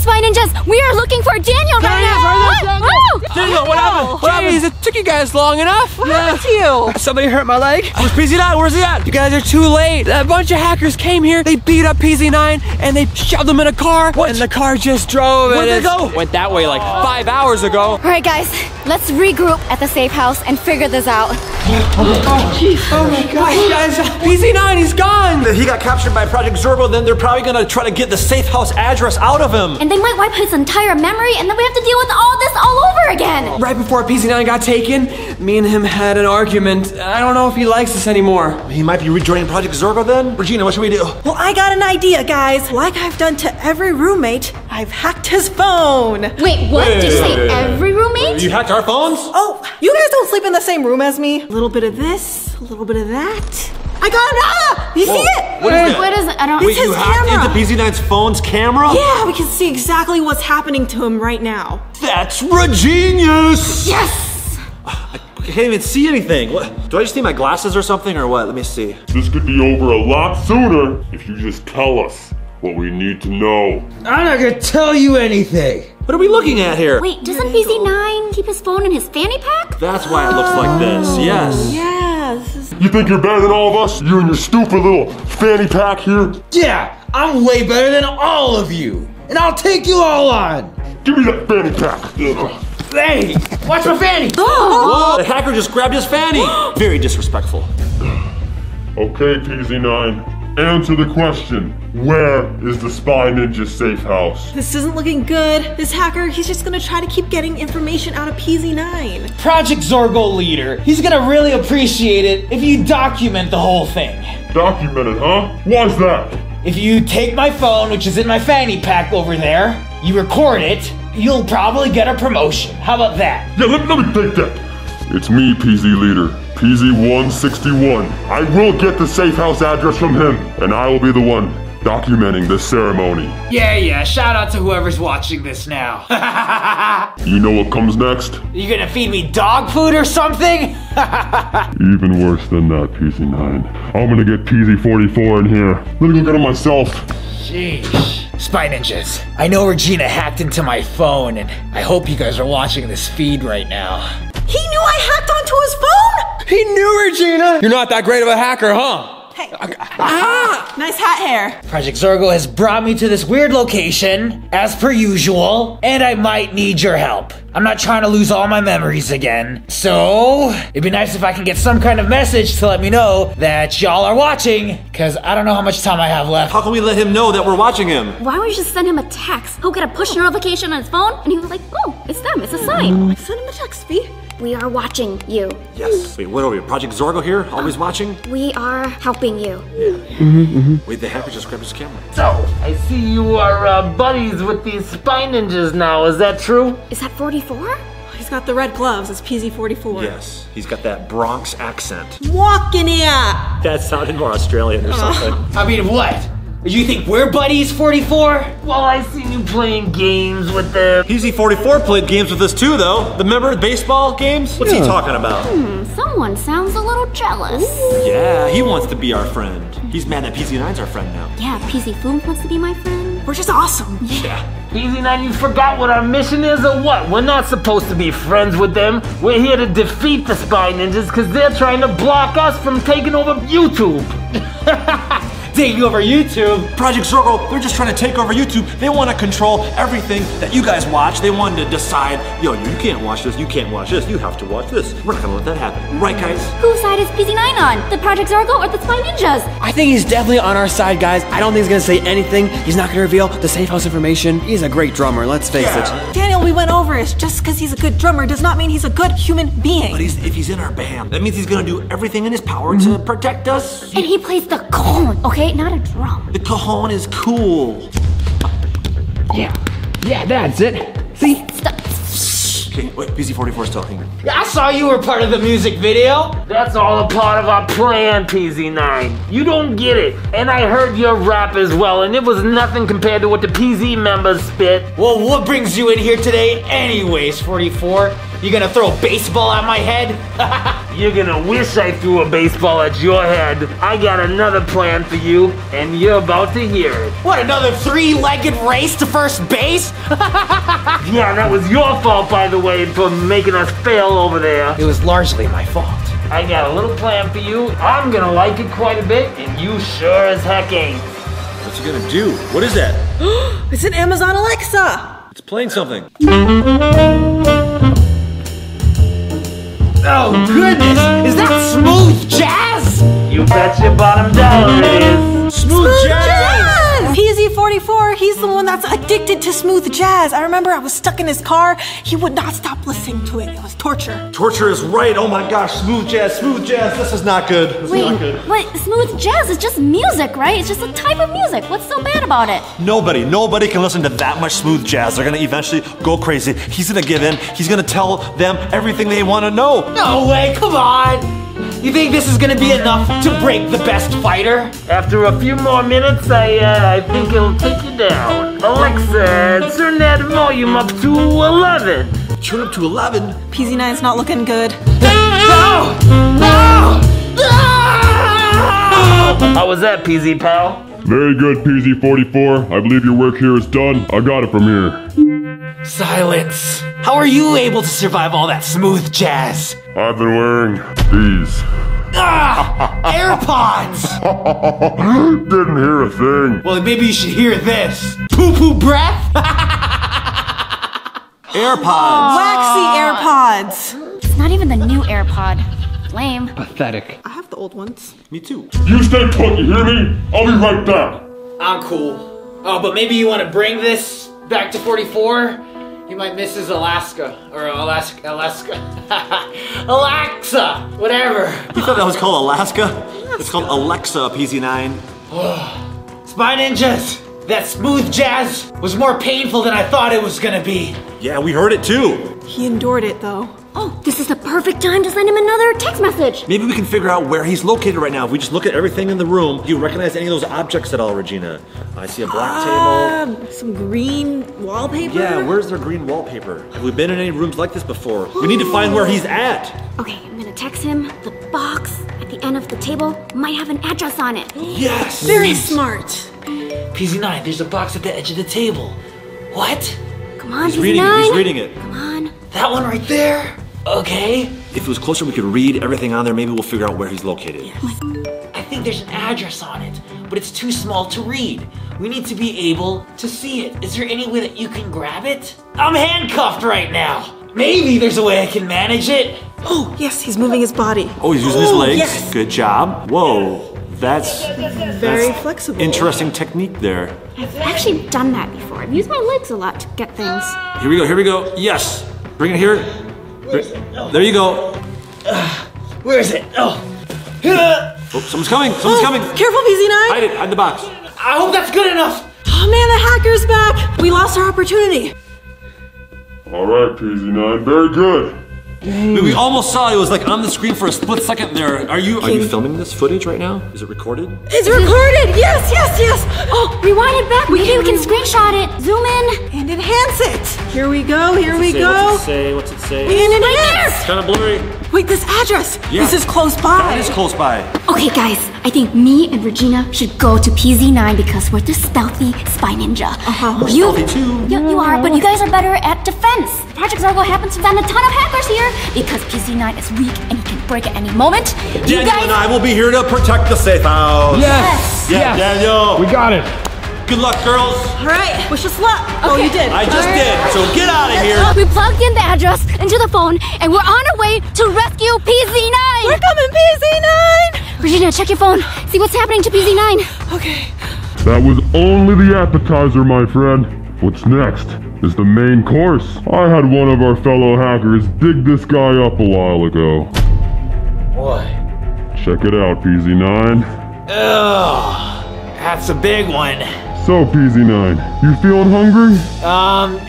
Spy Ninjas, we are looking for Daniel right now. Daniel, what happened? What happened? It took you guys long enough. What happened to you? Somebody hurt my leg. Where's PZ9? Where's he at? You guys are too late. A bunch of hackers came here. They beat up PZ9 and they shoved him in a car. What? And the car just drove. Where'd they go? Went that way like 5 hours ago. All right, guys, let's regroup at the safe house and figure this out. Oh my gosh, guys, PZ9, he's gone. He got captured by Project Zorgo, then they're probably gonna try to get the safe house address out of him. And they might wipe his entire memory, and then we have to deal with all this all over again. Right before PZ9 got taken, me and him had an argument. I don't know if he likes us anymore. He might be rejoining Project Zorgo then? Regina, what should we do? Well, I got an idea, guys. Like I've done to every roommate, I've hacked his phone. Wait, what? Did you say every roommate? You hacked our phones? Oh, you guys don't sleep in the same room as me. A little bit of this, a little bit of that. I got it! You see it? What is that? What is it? I don't. It's his you hacked camera. into PZ9's phone's camera? Yeah, we can see exactly what's happening to him right now. That's Regenius! Yes! I can't even see anything. What? Do I just need my glasses or something or what? Let me see. This could be over a lot sooner if you just tell us what we need to know. I'm not gonna tell you anything. What are we looking at here? Wait, doesn't PZ9 keep his phone in his fanny pack? That's why it looks like this. Yes. Yes. You think you're better than all of us? You and your stupid little fanny pack here? Yeah, I'm way better than all of you. And I'll take you all on. Give me that fanny pack. Hey, watch my fanny. Whoa, the hacker just grabbed his fanny. Very disrespectful. Okay, PZ9. Answer the question. Where is the Spy Ninja safe house? This isn't looking good. This hacker, he's just gonna try to keep getting information out of PZ9. Project Zorgo leader. He's gonna really appreciate it if you document the whole thing. Documented, huh? Why's that? If you take my phone, which is in my fanny pack over there, you record it, you'll probably get a promotion. How about that? Yeah, let me take that. It's me, PZ leader. PZ161. I will get the safe house address from him, and I will be the one documenting this ceremony. Yeah, shout out to whoever's watching this now. You know what comes next? You gonna feed me dog food or something? Even worse than that, PZ9. I'm gonna get PZ44 in here. Let me go get him myself. Sheesh. Spy Ninjas, I know Regina hacked into my phone, and I hope you guys are watching this feed right now. He knew I hacked onto his phone? He knew, Regina. You're not that great of a hacker, huh? Hey. Nice hat hair. Project Zorgo has brought me to this weird location, as per usual, and I might need your help. I'm not trying to lose all my memories again, so it'd be nice if I can get some kind of message to let me know that y'all are watching, because I don't know how much time I have left. How can we let him know that we're watching him? Why don't we just send him a text? He'll get a push notification on his phone, and he was like, oh, it's them, it's a sign. Send him a text, V. We are watching you. Yes. Wait, what are we? Project Zorgo here? Always watching? We are helping you. Wait, the hacker just grabbed his camera. So, I see you are buddies with these Spy Ninjas now, is that true? Is that 44? He's got the red gloves. It's PZ44. Yes. He's got that Bronx accent. Walking here. That sounded more Australian or something. I mean, what? You think we're buddies, 44? Well, I seen you playing games with them. PZ44 played games with us too, though. Remember baseball games? What's he talking about? Someone sounds a little jealous. Yeah, he wants to be our friend. He's mad that PZ9's our friend now. Yeah, PZ Foom wants to be my friend. We're just awesome. Yeah. PZ9, you forgot what our mission is or what? We're not supposed to be friends with them. We're here to defeat the Spy Ninjas because they're trying to block us from taking over YouTube. Taking over YouTube? Project Zorgo, they're just trying to take over YouTube. They want to control everything that you guys watch. They want to decide, yo, you can't watch this, you can't watch this, you have to watch this. We're not gonna let that happen. Right, guys? Whose side is PZ9 on? The Project Zorgo or the Spy Ninjas? I think he's definitely on our side, guys. I don't think he's gonna say anything. He's not gonna reveal the safe house information. He's a great drummer, let's face it. Daniel, we went over it. Just because he's a good drummer does not mean he's a good human being. But if he's in our band, that means he's gonna do everything in his power to protect us. And he plays the cajon, okay? Not a drum. The cajon is cool. Yeah, that's it. See? Okay, wait, PZ44 is talking. I saw you were part of the music video. That's all a part of our plan, PZ9. You don't get it. And I heard your rap as well, and it was nothing compared to what the PZ members spit. Well, what brings you in here today anyways, 44? You gonna throw a baseball at my head? You're gonna wish I threw a baseball at your head. I got another plan for you, and you're about to hear it. What, another 3-legged race to first base? Yeah, that was your fault, by the way, for making us fail over there. It was largely my fault. I got a little plan for you. I'm gonna like it quite a bit, and you sure as heck ain't. What's he gonna do? What is that? It's an Amazon Alexa. It's playing something. Oh goodness, is that smooth jazz? You bet your bottom dollar it is. Smooth jazz! PZ44, he's the one that's addicted to smooth jazz. I remember I was stuck in his car. He would not stop listening to it. It was torture. Torture is right. Oh my gosh, smooth jazz, smooth jazz. This is not good. This is not good. Wait, smooth jazz is just music, right? It's just a type of music. What's so bad about it? Nobody can listen to that much smooth jazz. They're gonna eventually go crazy. He's gonna give in. He's gonna tell them everything they want to know. No way, come on! You think this is gonna be enough to break the best fighter? After a few more minutes, I think it'll take you down. Alexa, turn that volume up to 11. Turn up to 11. PZ9's not looking good. No! No! How was that, PZ pal? Very good, PZ44. I believe your work here is done. I got it from here. Silence. How are you able to survive all that smooth jazz? I've been wearing these. AirPods! Didn't hear a thing. Well, maybe you should hear this. Poo-poo breath? AirPods. Waxy AirPods. It's not even the new AirPod. Lame. Pathetic. I have the old ones. Me too. You stay put, you hear me? I'll be right back. I'm cool. Oh, but maybe you want to bring this back to 44? He might miss his Alaska. Or Alexa. Whatever. You thought that was called Alaska? It's called Alexa, PZ9. Spy Ninjas! That smooth jazz was more painful than I thought it was gonna be. Yeah, we heard it too. He endured it though. Oh, this is the perfect time to send him another text message. Maybe we can figure out where he's located right now. If we just look at everything in the room, do you recognize any of those objects at all, Regina? I see a black table. Some green wallpaper. Yeah, where's their green wallpaper? Have we been in any rooms like this before? We need to find where he's at. Okay, I'm gonna text him. The box at the end of the table might have an address on it. Yes. Very smart. PZ9, there's a box at the edge of the table. What? Come on, He's reading it. PZ9. He's reading it. Come on. That one right there? Okay. If it was closer, we could read everything on there. Maybe we'll figure out where he's located. I think there's an address on it, but it's too small to read. We need to be able to see it. Is there any way that you can grab it? I'm handcuffed right now. Maybe there's a way I can manage it. Oh, yes, he's moving his body. Oh, he's using his legs. Yes. Good job. Whoa, that's Very flexible. interesting technique there. I've actually done that before. I've used my legs a lot to get things. Here we go. Here we go. Yes. Bring it here. There you go. Where is it? Oh. Oh, someone's coming. Someone's coming. Careful, PZ9. Hide it. Hide the box. I hope that's good enough. Oh man, the hacker's back. We lost our opportunity. All right, PZ9. Very good. We almost saw it was like on the screen for a split second there. Are you filming this footage right now? Is it recorded? It's recorded. Yes, yes, yes. Oh, rewind it back. Maybe we can screenshot it. Zoom in. And enhance it. Here we go. Here we go. What's it say? What's it say? And enhance. It's kind of blurry. Wait, this address. Yeah. This is close by. That is close by. Okay, guys. I think me and Regina should go to PZ9 because we're the stealthy spy ninja. We're stealthy too. You are, but you guys are better at defense. Project Zorgo happens to send a ton of hackers here because PZ9 is weak and he can break at any moment. You Daniel and I will be here to protect the safe house. Yes. Yeah, Daniel. We got it. Good luck, girls. All right. Wish us luck. Oh, you did. I just did. So get out of here. We plugged in the address into the phone and we're on our way to rescue PZ9. We're coming, PZ9. Regina, check your phone. See what's happening to PZ9. That Okay. was only the appetizer, my friend. What's next is the main course. I had one of our fellow hackers dig this guy up a while ago. What? Check it out, PZ9. Ugh. That's a big one. So, PZ9, you feeling hungry?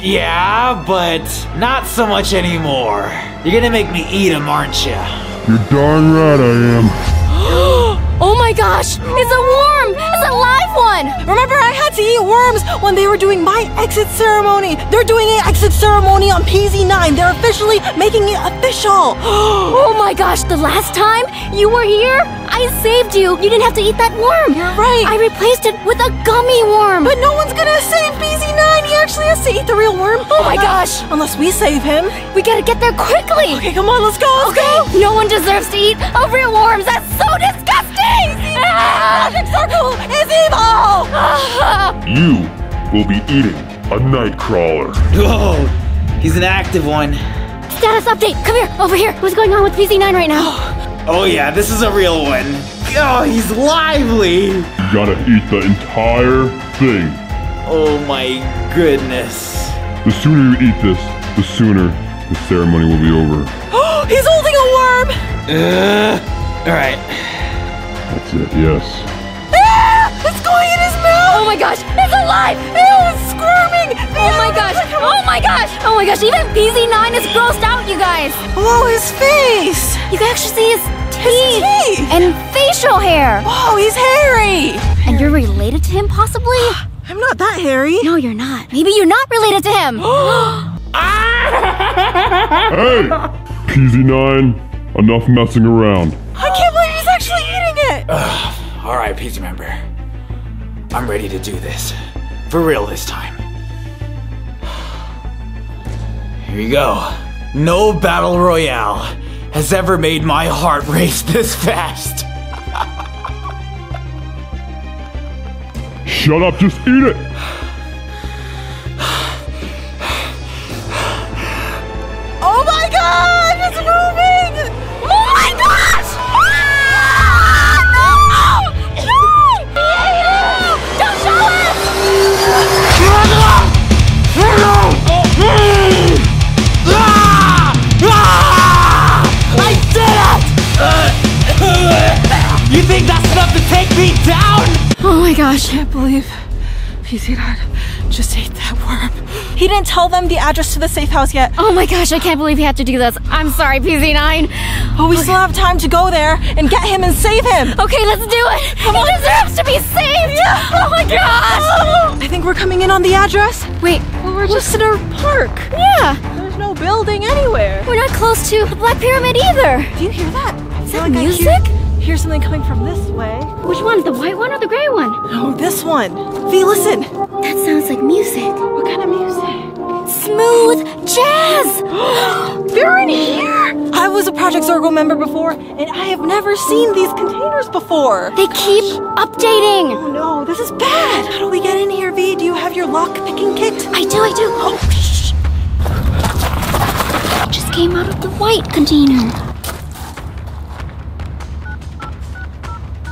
Yeah, but not so much anymore. You're gonna make me eat them, aren't you? You're darn right I am. Oh my gosh! It's a worm! It's a live one! Remember, I had to eat worms when they were doing my exit ceremony. They're doing an exit ceremony on PZ9. They're officially making it official. Oh my gosh, the last time you were here, I saved you. You didn't have to eat that worm. You're right. I replaced it with a gummy worm. But no one's gonna save PZ9. He actually has to eat the real worm. Oh my gosh. Unless we save him. We gotta get there quickly. Okay, come on, let's go. Okay. No one deserves to eat a real worm. That's so disgusting. Project Zorgo is evil. You will be eating a Nightcrawler. Whoa, he's an active one. Status update. Come here. Over here. What's going on with PZ9 right now? Oh yeah, this is a real one. Oh, he's lively. You gotta eat the entire thing. Oh my goodness. The sooner you eat this, the sooner the ceremony will be over. He's holding a worm. All right. That's it, yes. It's going in his mouth. Oh my gosh. It's alive. Ew, it's squirming. Oh my gosh. Oh my gosh. Oh my gosh. Even PZ9 is grossed out, you guys. Oh, his face. You can actually see his teeth and facial hair. Oh, he's hairy. And you're related to him, possibly? I'm not that hairy. No, you're not. Maybe you're not related to him. Hey! PZ9, enough messing around. I can't believe he's actually eating it. All right, PZ member. I'm ready to do this. For real this time. Here you go. No battle royale has ever made my heart race this fast. Shut up, just eat it! Oh my god, it's moving! Oh my gosh! No! No! Don't show us! I did it! You think that's enough to take me down? Oh my gosh. I can't believe PZ9 just ate that worm. He didn't tell them the address to the safe house yet. Oh my gosh, I can't believe he had to do this. I'm sorry, PZ9. But we still have time to go there and get him and save him. Okay, let's do it. He deserves to be saved. Yeah. Oh my gosh. I think we're coming in on the address. Wait, Well, we're just in a park. yeah. There's no building anywhere. We're not close to the Black Pyramid either. Do you hear that? Is that music? Hear something coming from this way. Which one? The white one or the gray one? Oh, this one. V, listen. That sounds like music. What kind of music? Smooth jazz. They're in here. I was a Project Zorgo member before, and I have never seen these containers before. They keep updating. Oh no, this is bad. How do we get in here, V? Do you have your lock picking kit? I do. Oh, shh. It just came out of the white container.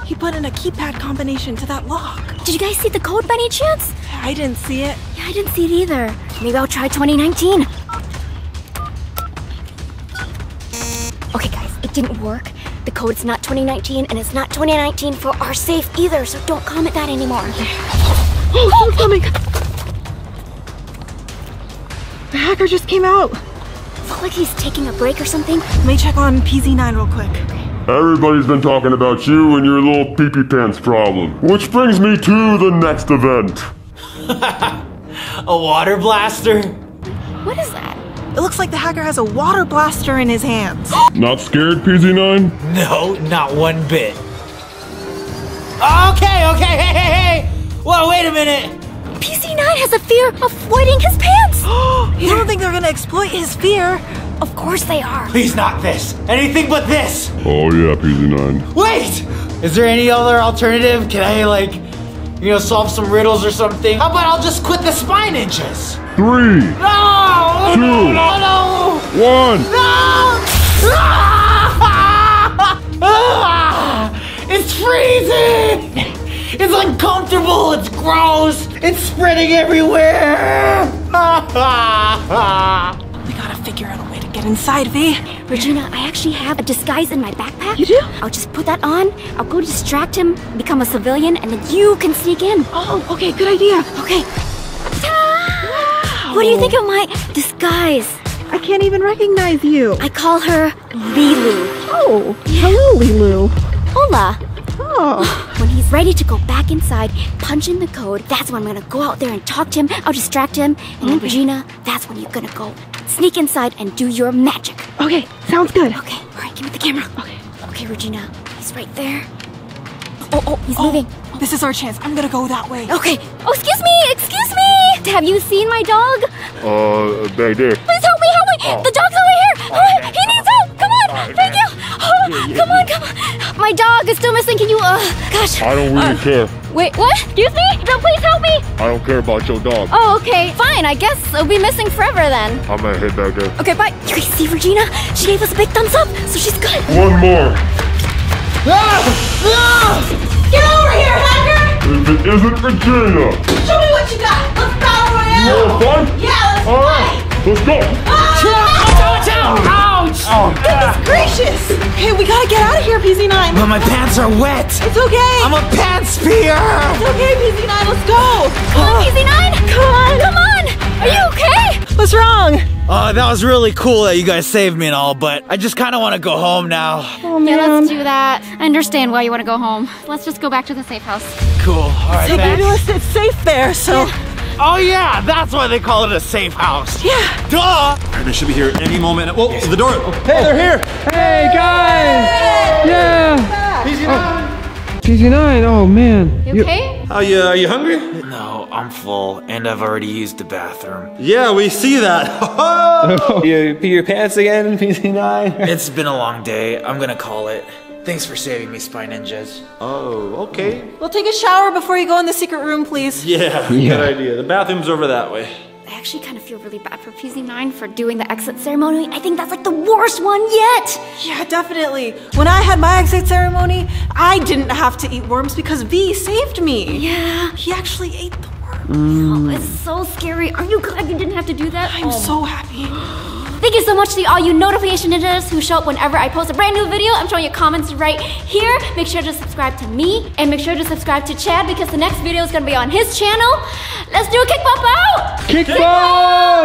He put in a keypad combination to that lock. Did you guys see the code by any chance? I didn't see it. Yeah, I didn't see it either. Maybe I'll try 2019. Okay, guys, it didn't work. The code's not 2019, and it's not 2019 for our safe either, so don't comment that anymore. Oh, coming. The hacker just came out. Look like he's taking a break or something. Let me check on PZ9 real quick. Everybody's been talking about you and your little pee-pee pants problem. Which brings me to the next event. A water blaster? What is that? It looks like the hacker has a water blaster in his hands. Not scared, PZ9? No, not one bit. Okay, hey! Whoa, wait a minute! PZ9 has a fear of voiding his pants! You don't think they're gonna exploit his fear? Of course they are. Please not this. Anything but this. Oh yeah, PZ9. Wait! Is there any other alternative? Can I, solve some riddles or something? How about I'll just quit the spy ninjas? 3, No! 2, No! 1. No! It's freezing! It's uncomfortable, it's gross, it's spreading everywhere! We gotta figure out a way to get inside, V. Regina, I actually have a disguise in my backpack. You do? I'll just put that on, I'll go distract him, become a civilian, and then you can sneak in. Oh, okay, good idea. Okay. Wow. What do you think of my disguise? I can't even recognize you. I call her Lilu. Oh, hello, Lilu. Hola. When he's ready to go back inside, punch in the code, that's when I'm gonna go out there and talk to him. I'll distract him. And then Regina, that's when you're gonna go sneak inside and do your magic. Okay, sounds good. Okay, all right, give me the camera. Okay, Regina, he's right there. Oh, he's moving. This is our chance. I'm gonna go that way. Okay. Oh, excuse me. Have you seen my dog? Back there. Please help me. The dog's over here. He needs help. Come on. Thank you. Come on. My dog is still missing. Can you, gosh. I don't really care. Wait, what? Excuse me? No, please help me. I don't care about your dog. Oh, okay. Fine. I guess it'll be missing forever then. I'm gonna head back there. Okay, bye. You see, Regina? She gave us a big thumbs up, so she's good. One more. Get over here, hacker! If it isn't Regina. Show me what you got. Let's battle royale. You want to fight? Yeah, let's fight. Let's go. Ouch! Goodness gracious! Hey, we gotta get out of here, PZ9. But my pants are wet. It's okay. I'm a pants peer. It's okay, PZ9. Let's go. Come on, PZ9. Come on. Are you okay? What's wrong? That was really cool that you guys saved me and all, but I just kind of want to go home now. Oh, Yeah, let's do that. I understand why you want to go home. Let's just go back to the safe house. Cool. All right, Hey, thanks. it's safe there, so. Oh yeah, that's why they call it a safe house. Yeah. Duh. All right, they should be here any moment. Whoa, the door. Hey, they're here. Hey, guys. Yeah. PZ9. Oh, man. You okay? Are you hungry? No, I'm full, and I've already used the bathroom. Yeah, we see that. You pee your pants again, PZ9? It's been a long day. I'm gonna call it. Thanks for saving me, Spy Ninjas. Oh, okay. We'll take a shower before you go in the secret room, please. Yeah, good idea. The bathroom's over that way. I actually kind of feel really bad for PZ9 for doing the exit ceremony. I think that's like the worst one yet. Yeah, definitely. When I had my exit ceremony, I didn't have to eat worms because V saved me. Yeah. He actually ate the worms. Oh, it's so scary. Are you glad you didn't have to do that? I'm so happy. Thank you so much to all you notification ninjas who show up whenever I post a brand new video. I'm showing your comments right here. Make sure to subscribe to me and make sure to subscribe to Chad because the next video is gonna be on his channel. Let's do a kick bump out! Kick ball!